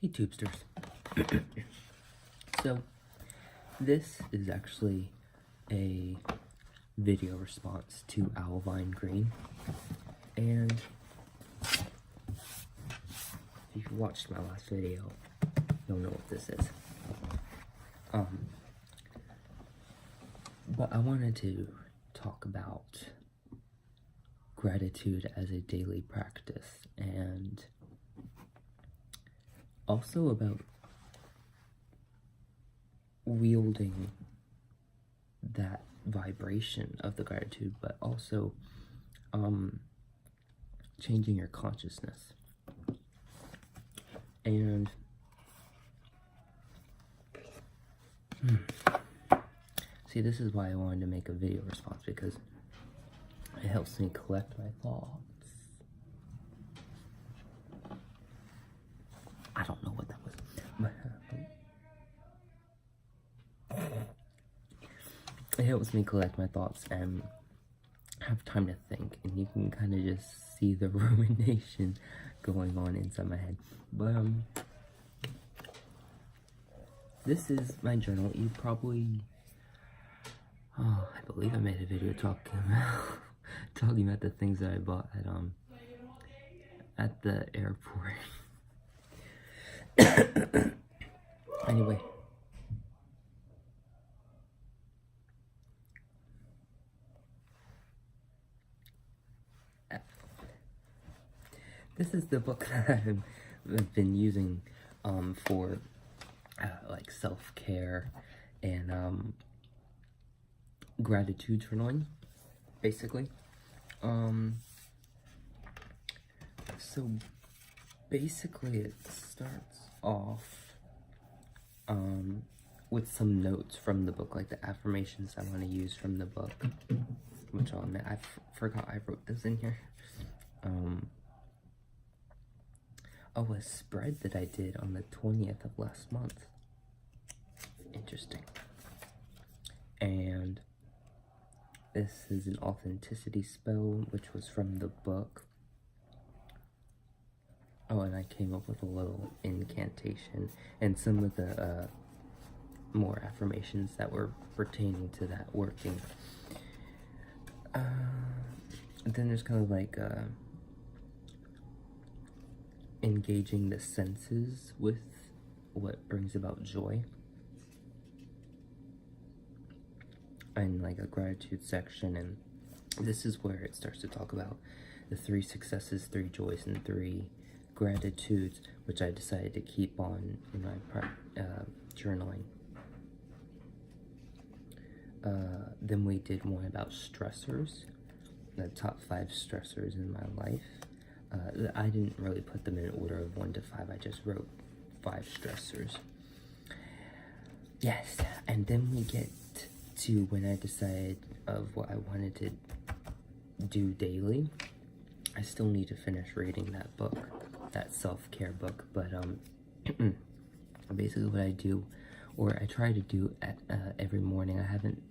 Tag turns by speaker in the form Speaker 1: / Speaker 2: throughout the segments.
Speaker 1: Hey tubesters. So this is actually a video response to Owlvine Green, and if you've watched my last video, you'll know what this is. But I wanted to talk about gratitude as a daily practice, and also about wielding that vibration of the gratitude, but also changing your consciousness. And see, this is why I wanted to make a video response, because it helps me collect my thoughts. I don't know what that was. It helps me collect my thoughts and have time to think, and you can kind of just see the rumination going on inside my head. But this is my journal. You probably, I believe I made a video talking about the things that I bought at the airport. Anyway, this is the book that I've been using for like self-care and gratitude journaling, basically. So basically it starts off with some notes from the book, like the affirmations I want to use from the book, which I'll admit, I forgot I wrote this in here. Oh, a spread that I did on the 20th of last month. Interesting. And this is an authenticity spell, which was from the book. Oh, and I came up with a little incantation and some of the more affirmations that were pertaining to that working. Then there's kind of like engaging the senses with what brings about joy, and like a gratitude section, and this is where it starts to talk about the 3 successes, 3 joys, and 3 gratitudes, which I decided to keep on in my journaling. Then we did one about stressors, the top 5 stressors in my life. I didn't really put them in order of 1 to 5, I just wrote 5 stressors. Yes, and then we get to when I decided of what I wanted to do daily. I still need to finish reading that book, that self-care book, but basically what I do, or I try to do at every morning. I haven't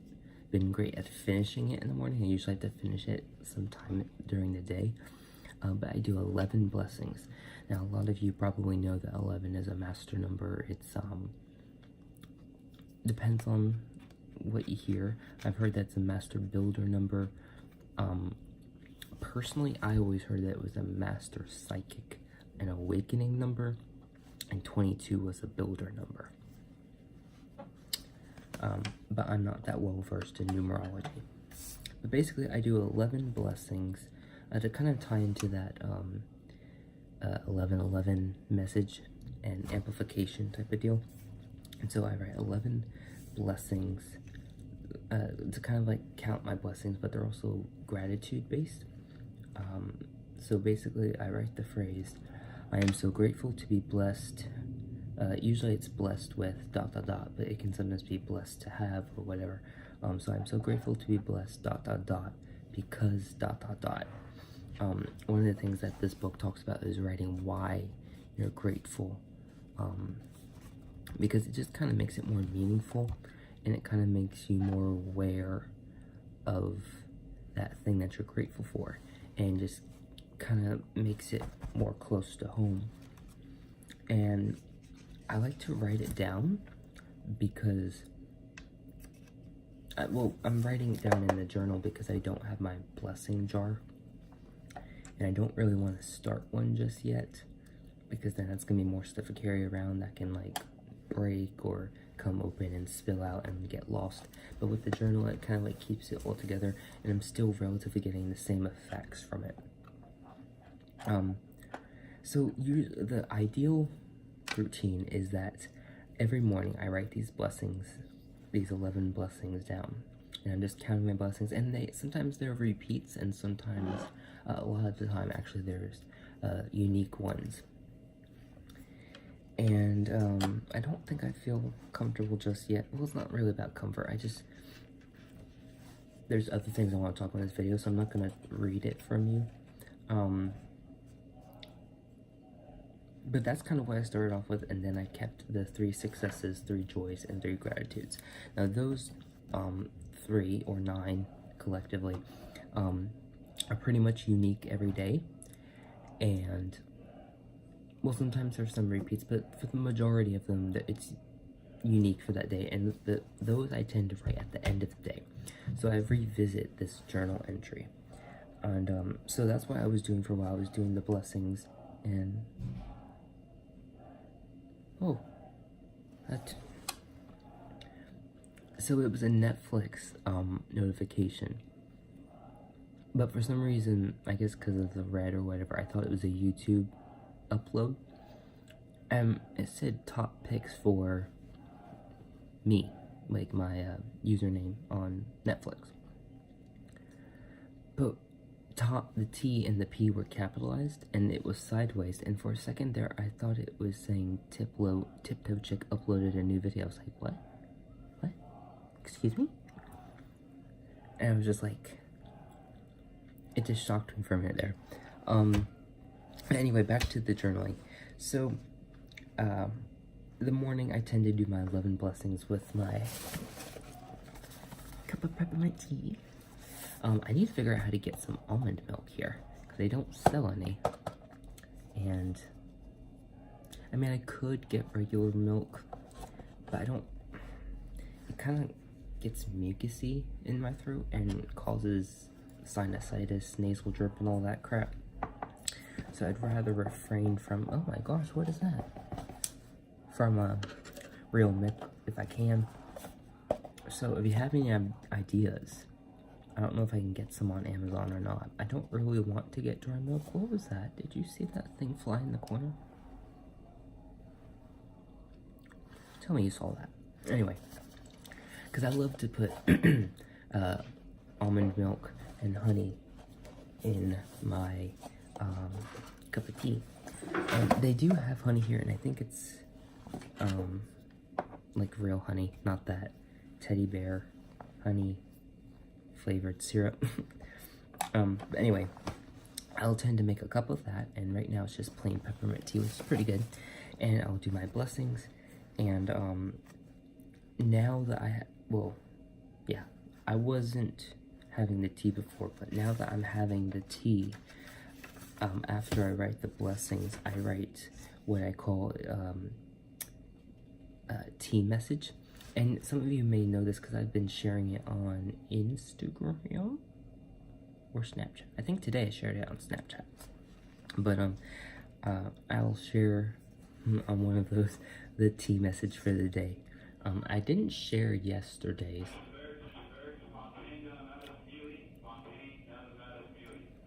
Speaker 1: been great at finishing it in the morning. I usually have to finish it sometime during the day, but I do 11 blessings. Now, a lot of you probably know that 11 is a master number. It's depends on what you hear. I've heard that's a master builder number. Personally, I always heard that it was a master psychic and awakening number, and 22 was a builder number. But I'm not that well versed in numerology. But basically, I do 11 blessings to kind of tie into that 1111 message and amplification type of deal. And so I write 11 blessings to kind of like count my blessings, but they're also gratitude based. So basically I write the phrase, I am so grateful to be blessed. Usually it's blessed with ... but it can sometimes be blessed to have or whatever. So I'm so grateful to be blessed ... because ... One of the things that this book talks about is writing why you're grateful, because it just kind of makes it more meaningful, and it kind of makes you more aware of that thing that you're grateful for, and just kind of makes it more close to home. And I like to write it down because, well, I'm writing it down in the journal because I don't have my blessing jar. And I don't really want to start one just yet, because then that's going to be more stuff to carry around that can, like, break or come open and spill out and get lost. But with the journal, it kind of, like, keeps it all together, and I'm still relatively getting the same effects from it. So the ideal routine is that every morning I write these blessings, these 11 blessings down, and I'm just counting my blessings, and sometimes there are repeats, and sometimes a lot of the time actually there's unique ones. And I don't think I feel comfortable just yet. Well, it's not really about comfort. There's other things I want to talk about in this video, so I'm not gonna read it from you. But that's kind of what I started off with, and then I kept the 3 successes, 3 joys, and 3 gratitudes. Now those 3 or 9 collectively are pretty much unique every day, and well, sometimes there's some repeats, but for the majority of them, it's unique for that day, and those I tend to write at the end of the day. So I revisit this journal entry, and so that's what I was doing for a while. I was doing the blessings, and so it was a Netflix notification, but for some reason, I guess because of the red or whatever, I thought it was a YouTube upload. It said top picks for me, like my username on Netflix, but the T and the P were capitalized, and it was sideways, and for a second there I thought it was saying Tiptoe Chick uploaded a new video. I was like, what? Excuse me? And I was just like, it just shocked me for a minute there. Anyway, back to the journaling. So the morning I tend to do my 11 blessings with my cup of peppermint tea. I need to figure out how to get some almond milk here, because they don't sell any. And I mean, I could get regular milk, but I don't. It kind of gets mucusy in my throat and causes sinusitis, nasal drip, and all that crap. So I'd rather refrain from, oh my gosh, what is that? From real milk, if I can. So if you have any ideas, I don't know if I can get some on Amazon or not. I don't really want to get dry milk. What was that? Did you see that thing fly in the corner? Tell me you saw that. Anyway, because I love to put almond milk and honey in my cup of tea. And they do have honey here, and I think it's like real honey, not that teddy bear honey flavored syrup. But anyway, I'll tend to make a cup of that, and right now it's just plain peppermint tea, which is pretty good. And I'll do my blessings, and now that I wasn't having the tea before, but now that I'm having the tea, after I write the blessings, I write what I call tea message. And some of you may know this because I've been sharing it on Instagram or Snapchat. I think today I shared it on Snapchat. But I'll share on one of those the tea message for the day. I didn't share yesterday's.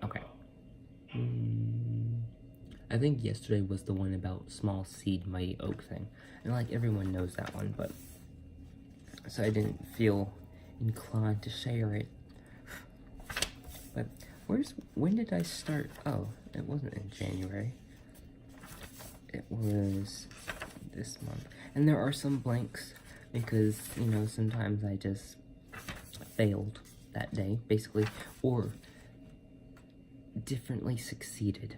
Speaker 1: Okay. I think yesterday was the one about small seed mighty oak thing. And like everyone knows that one, but so I didn't feel inclined to share it. But when did I start? Oh, it wasn't in January. It was this month. And there are some blanks because, you know, sometimes I just failed that day, basically, or differently succeeded.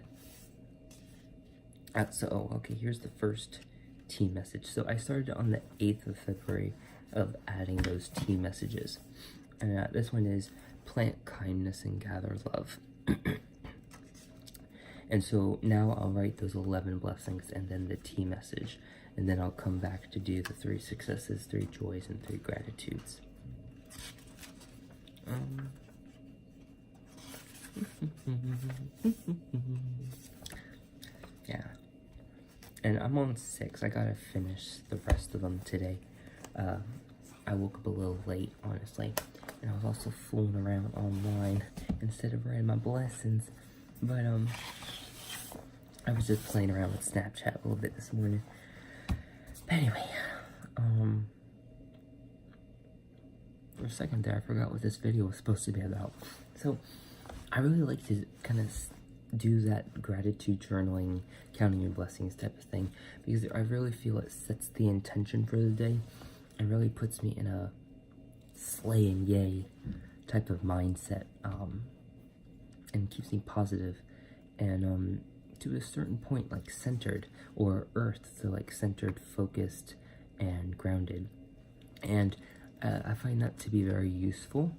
Speaker 1: Okay, here's the first tea message. So I started on the 8th of February of adding those tea messages. And this one is plant kindness and gather love. And so now I'll write those 11 blessings and then the tea message. And then I'll come back to do the 3 successes, 3 joys, and 3 gratitudes. Yeah. And I'm on 6. I gotta finish the rest of them today. I woke up a little late, honestly. And I was also fooling around online instead of writing my blessings. But, I was just playing around with Snapchat a little bit this morning. But anyway, for a second there, I forgot what this video was supposed to be about. So, I really like to kind of do that gratitude journaling, counting your blessings type of thing, because I really feel it sets the intention for the day and really puts me in a slay and yay type of mindset, and keeps me positive and to a certain point, like centered, or earth, so like centered, focused, and grounded. And I find that to be very useful.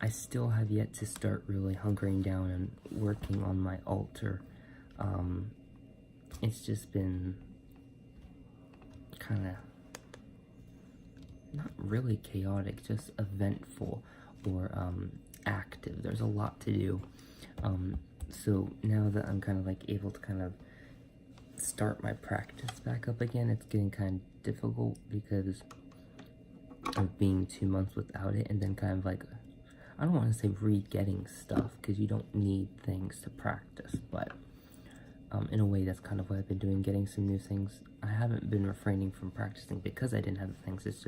Speaker 1: I still have yet to start really hunkering down and working on my altar. It's just been kind of not really chaotic, just eventful or active. There's a lot to do. So now that I'm kind of like able to kind of start my practice back up again, it's getting kind of difficult because of being 2 months without it, and then kind of like, I don't want to say re-getting stuff, because you don't need things to practice, but in a way that's kind of what I've been doing, getting some new things. I haven't been refraining from practicing because I didn't have the things. It's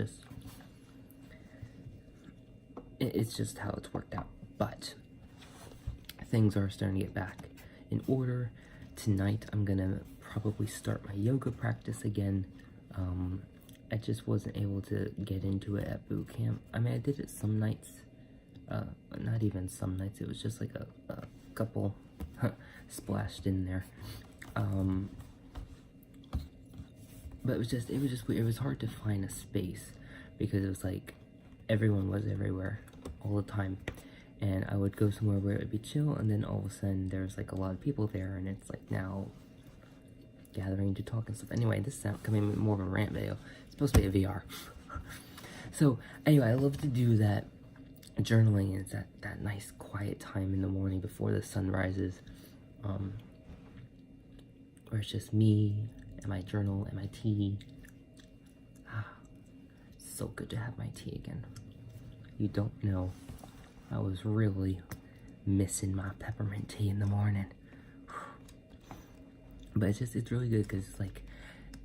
Speaker 1: just how it's worked out. But things are starting to get back in order. Tonight I'm gonna probably start my yoga practice again. I just wasn't able to get into it at boot camp. I mean, I did it some nights, not even some nights, it was just like a couple splashed in there. But it was just weird. It was hard to find a space because it was like everyone was everywhere all the time. And I would go somewhere where it would be chill, and then all of a sudden there's like a lot of people there, and it's like now gathering to talk and stuff. Anyway, this is becoming more of a rant video. It's supposed to be a VR. So anyway, I love to do that journaling. It's that nice quiet time in the morning before the sun rises, where it's just me and my journal and my tea. So good to have my tea again. You don't know, I was really missing my peppermint tea in the morning. But it's really good because it's like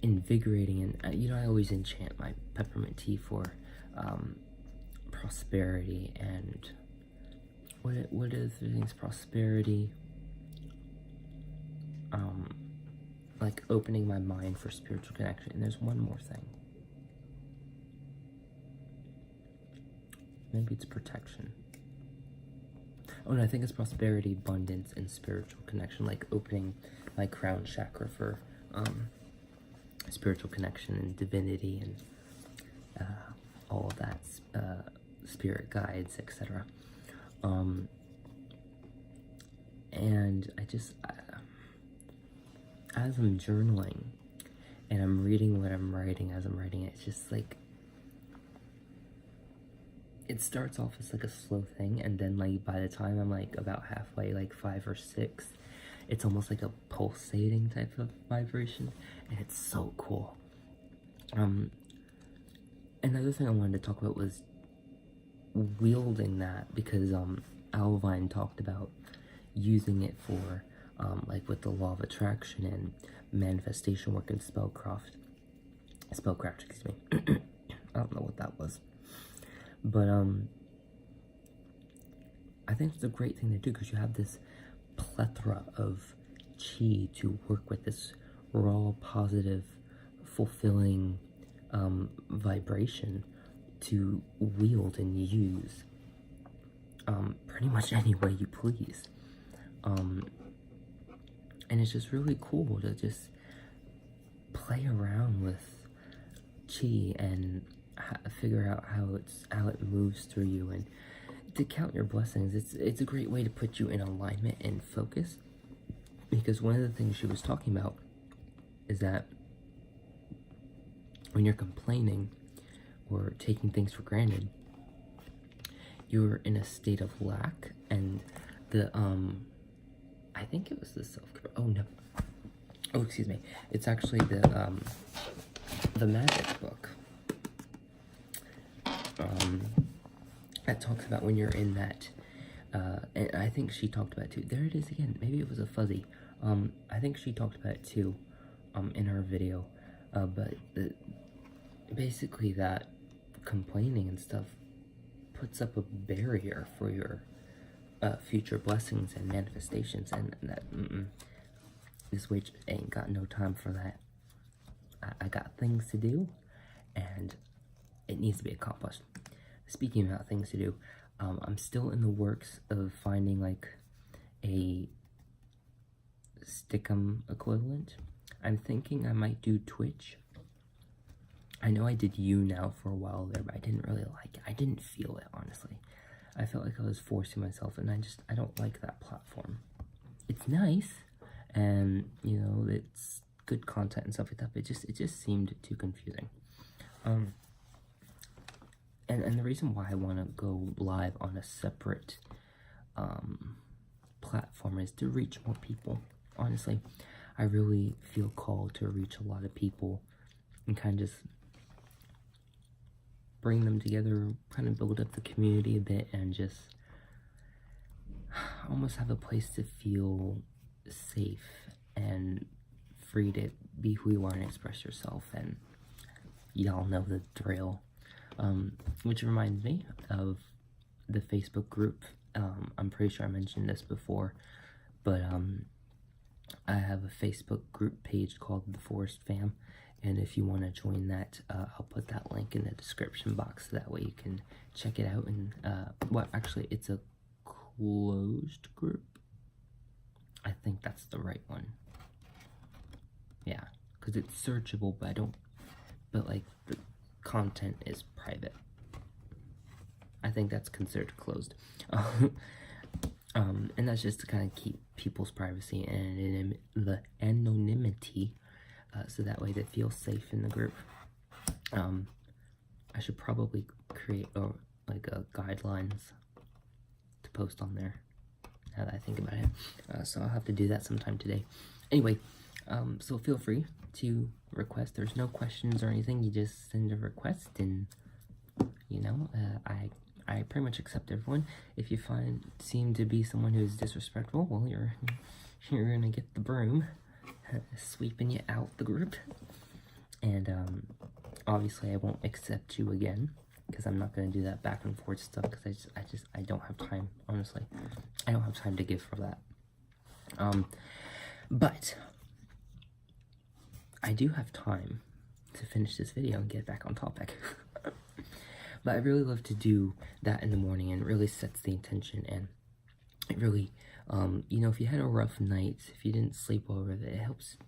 Speaker 1: invigorating, and you know, I always enchant my peppermint tea for prosperity and what are the things? Prosperity, like opening my mind for spiritual connection. And there's one more thing. Maybe it's protection. Oh no, I think it's prosperity, abundance, and spiritual connection, like opening my crown chakra for spiritual connection and divinity and all of that, spirit guides, etc. And I just, as I'm journaling and I'm reading what I'm writing as I'm writing it, it's just like, it starts off as like a slow thing, and then like by the time I'm like about halfway, like 5 or 6, it's almost like a pulsating type of vibration, and it's so cool. Another thing I wanted to talk about was wielding that, because Owlvine talked about using it for like with the law of attraction and manifestation work and spellcraft, excuse me. I don't know what that was. But I think it's a great thing to do, because you have this plethora of chi to work with, this raw, positive, fulfilling vibration to wield and use pretty much any way you please. And it's just really cool to just play around with chi and figure out how it moves through you, and to count your blessings. It's a great way to put you in alignment and focus, Because one of the things she was talking about is that when you're complaining or taking things for granted, you're in a state of lack, and the I think it was the self-care. Oh no. Oh, excuse me. It's actually the magic book. That talks about when you're in that. And I think she talked about it too. There it is again. Maybe it was a fuzzy. I think she talked about it too, in her video. But basically that complaining and stuff puts up a barrier for your future blessings and manifestations, and that this witch ain't got no time for that. I got things to do, and it needs to be accomplished. Speaking about things to do, I'm still in the works of finding like a Stickum equivalent. I'm thinking I might do Twitch. I know I did YouNow for a while there, but I didn't really like it. I didn't feel it, honestly. I felt like I was forcing myself, and I don't like that platform. It's nice, and, you know, it's good content and stuff like that, but it just seemed too confusing. And the reason why I want to go live on a separate platform is to reach more people. Honestly, I really feel called to reach a lot of people and kind of just bring them together, kind of build up the community a bit, and just almost have a place to feel safe and free to be who you are and express yourself. And y'all know the drill. Which reminds me of the Facebook group. I'm pretty sure I mentioned this before, but I have a Facebook group page called The Forest Fam, and if you want to join that, I'll put that link in the description box, so that way you can check it out. And well, actually, it's a closed group. I think that's the right one. Yeah, because it's searchable, but like the content is private. I think that's considered closed. And that's just to kind of keep people's privacy and the anonymity, so that way they feel safe in the group. I should probably create like guidelines to post on there, now that I think about it. So I'll have to do that sometime today. Anyway, so feel free to request. There's no questions or anything. You just send a request, and you know, I pretty much accept everyone. If you seem to be someone who's disrespectful, well, you're gonna get the broom sweeping you out the group. And obviously I won't accept you again, because I'm not gonna do that back and forth stuff, because I don't have time. Honestly, I don't have time to give for that. But I do have time to finish this video and get back on topic. But I really love to do that in the morning, and it really sets the intention, and it really, you know, if you had a rough night, if you didn't sleep over, it helps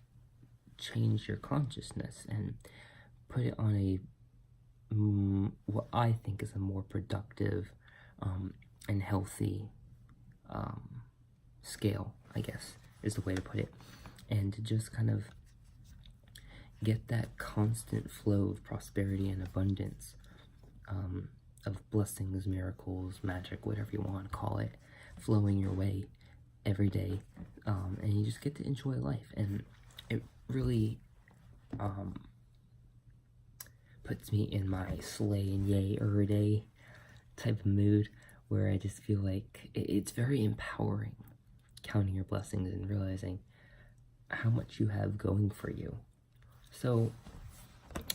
Speaker 1: change your consciousness and put it on a, what I think is a more productive and healthy scale, I guess, is the way to put it. And to just kind of get that constant flow of prosperity and abundance, of blessings, miracles, magic, whatever you want to call it, flowing your way every day, and you just get to enjoy life. And it really puts me in my slay and yay every day type of mood, where I just feel like it's very empowering, counting your blessings and realizing how much you have going for you. So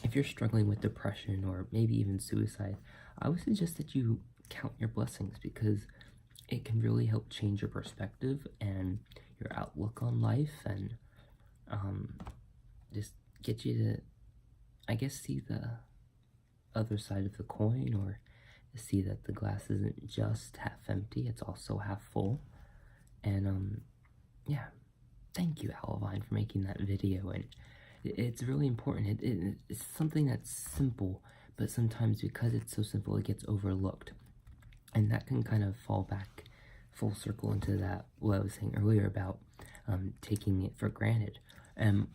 Speaker 1: if you're struggling with depression or maybe even suicide, I would suggest that you count your blessings, because it can really help change your perspective and your outlook on life, and just get you to, I guess, see the other side of the coin, or see that the glass isn't just half empty, it's also half full. And yeah, thank you, Owlvine, for making that video. And it's really important. It's something that's simple, but sometimes because it's so simple, it gets overlooked. And that can kind of fall back full circle into that, what I was saying earlier about taking it for granted. And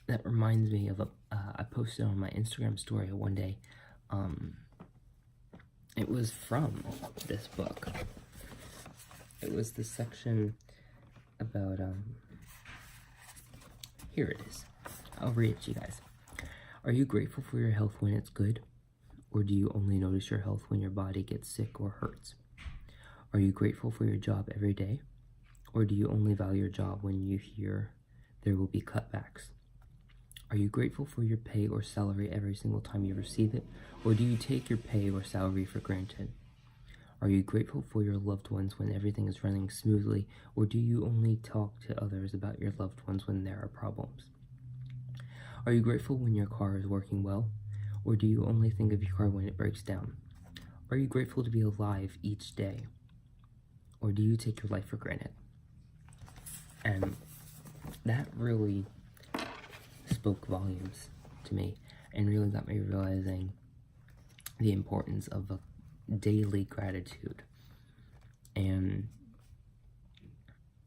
Speaker 1: that reminds me of I posted on my Instagram story one day. It was from this book. It was the section about, here it is. I'll read it to you guys. Are you grateful for your health when it's good? Or do you only notice your health when your body gets sick or hurts? Are you grateful for your job every day? Or do you only value your job when you hear there will be cutbacks? Are you grateful for your pay or salary every single time you receive it? Or do you take your pay or salary for granted? Are you grateful for your loved ones when everything is running smoothly? Or do you only talk to others about your loved ones when there are problems? Are you grateful when your car is working well? Or do you only think of your car when it breaks down? Are you grateful to be alive each day? Or do you take your life for granted? And that really spoke volumes to me and really got me realizing the importance of a daily gratitude, and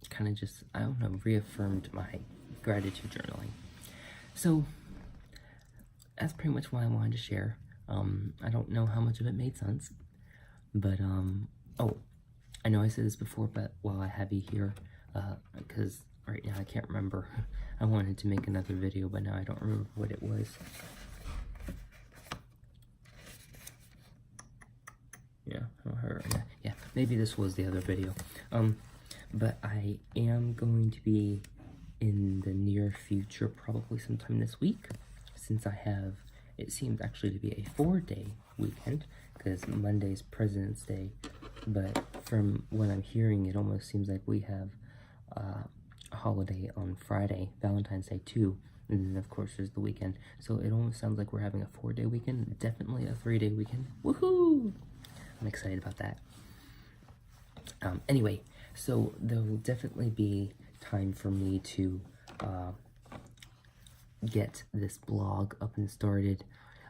Speaker 1: kind of just, I don't know, reaffirmed my gratitude journaling. So that's pretty much what I wanted to share. I don't know how much of it made sense, but oh, I know I said this before, but while I have you here, because right now I can't remember. I wanted to make another video, but now I don't remember what it was. Yeah, maybe this was the other video. But I am going to be in the near future, probably sometime this week, since I have, it seems actually to be a 4-day weekend, because Monday's President's Day, but from what I'm hearing, it almost seems like we have a holiday on Friday, Valentine's Day too, and then of course there's the weekend, so it almost sounds like we're having a 4-day weekend, definitely a 3-day weekend. Woohoo! I'm excited about that. Anyway, so there will definitely be time for me to get this blog up and started.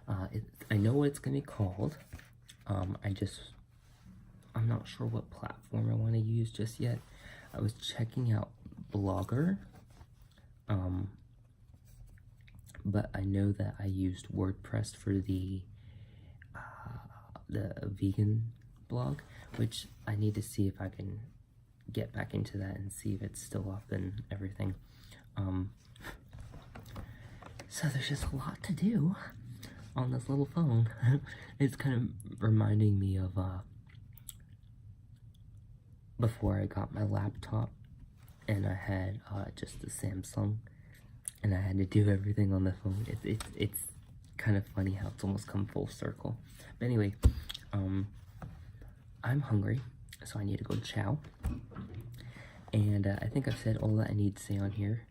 Speaker 1: I know what it's going to be called. I'm not sure what platform I want to use just yet. I was checking out Blogger, but I know that I used WordPress for the vegan blog, which I need to see if I can get back into that and see if it's still up and everything. So there's just a lot to do on this little phone. It's kind of reminding me of before I got my laptop and I had just the Samsung and I had to do everything on the phone. It's kind of funny how it's almost come full circle. But anyway, I'm hungry, so I need to go chow. And I think I've said all that I need to say on here.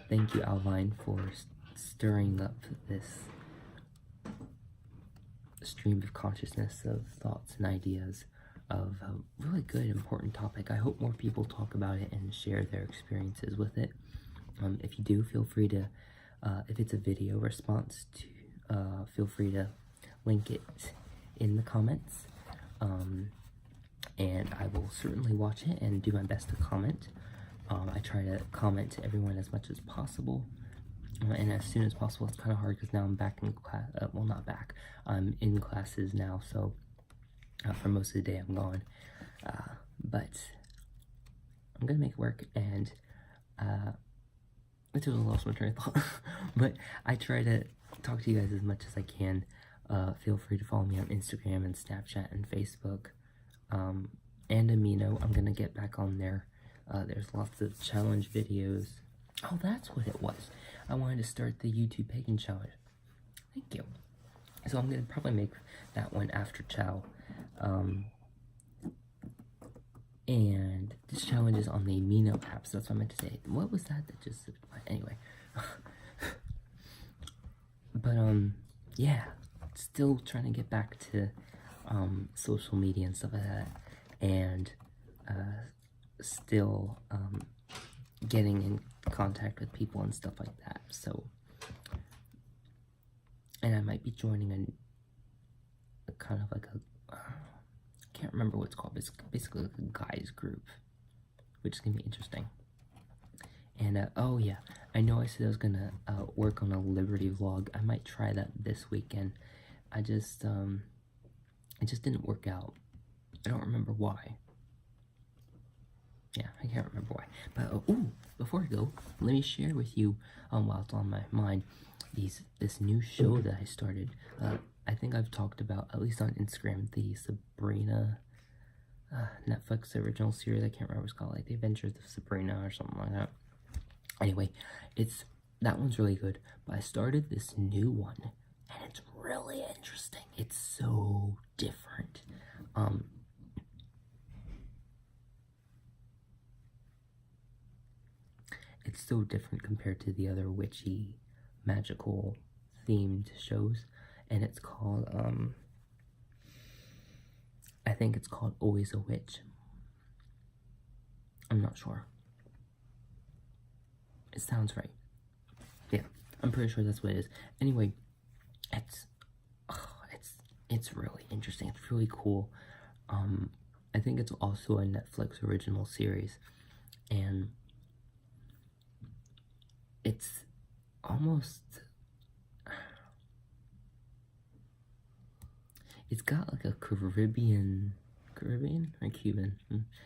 Speaker 1: Thank you, Owlvine, for stirring up this stream of consciousness of thoughts and ideas of a really good, important topic. I hope more people talk about it and share their experiences with it. If you do, feel free to, if it's a video response, to feel free to link it in the comments. And I will certainly watch it and do my best to comment. I try to comment to everyone as much as possible, and as soon as possible. It's kind of hard because now I'm back in class, well, not back, I'm in classes now, so for most of the day I'm gone, but I'm gonna make it work. And I totally lost my train of thought. But I try to talk to you guys as much as I can. Feel free to follow me on Instagram and Snapchat and Facebook, and Amino. I'm gonna get back on there. There's lots of challenge videos. Oh, that's what it was. I wanted to start the YouTube Pagan Challenge. Thank you. So I'm gonna probably make that one after Chow. And this challenge is on the Amino app, so that's what I meant to say. What was that just, anyway. But, yeah, still trying to get back to, social media and stuff like that, and, still, getting in contact with people and stuff like that, so, and I might be joining a kind of like a, I can't remember what it's called, but it's basically like a guys group, which is gonna be interesting. And oh yeah, I know I said I was gonna work on a Liberty vlog. I might try that this weekend. It just didn't work out. I don't remember why. Yeah, I can't remember why. But ooh, before I go, let me share with you, while it's on my mind, this new show that I started. I think I've talked about, at least on Instagram, the Sabrina Netflix original series. I can't remember what it's called, like The Adventures of Sabrina or something like that. Anyway, that one's really good. But I started this new one, and it's really interesting. It's so different. It's so different compared to the other witchy, magical themed shows, and it's called I think it's called Always a Witch. I'm not sure. It sounds right. Yeah, I'm pretty sure that's what it is. Anyway, it's really interesting. It's really cool. I think it's also a Netflix original series, and it's almost, it's got like a Caribbean or Cuban?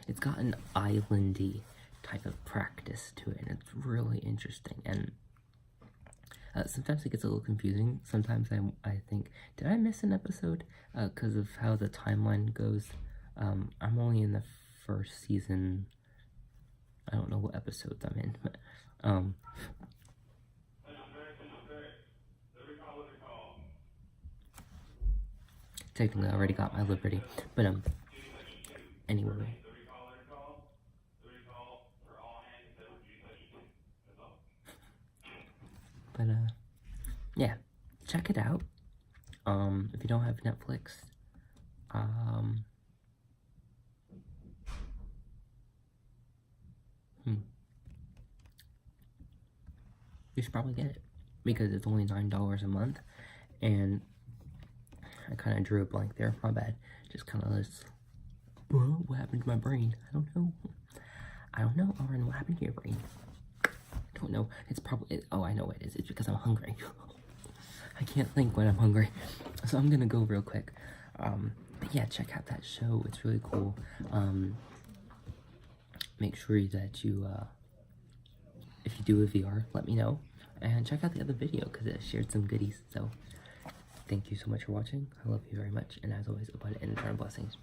Speaker 1: It's got an islandy type of practice to it, and it's really interesting. And sometimes it gets a little confusing. Sometimes I think, did I miss an episode? Because of how the timeline goes. I'm only in the first season. I don't know what episodes I'm in, but technically I already got my Liberty, but anyway. But yeah, check it out. If you don't have Netflix, you should probably get it, because it's only $9 a month. And I kind of drew a blank there, my bad. Just kind of this, what happened to my brain? I don't know, Aaron, what happened to your brain? I don't know. It's probably, oh, I know what it is. It's because I'm hungry. I can't think when I'm hungry. So I'm gonna go real quick. But yeah, check out that show. It's really cool. Make sure that you, if you do a VR, let me know. And check out the other video, because it shared some goodies. So thank you so much for watching. I love you very much. And as always, abundant and eternal blessings.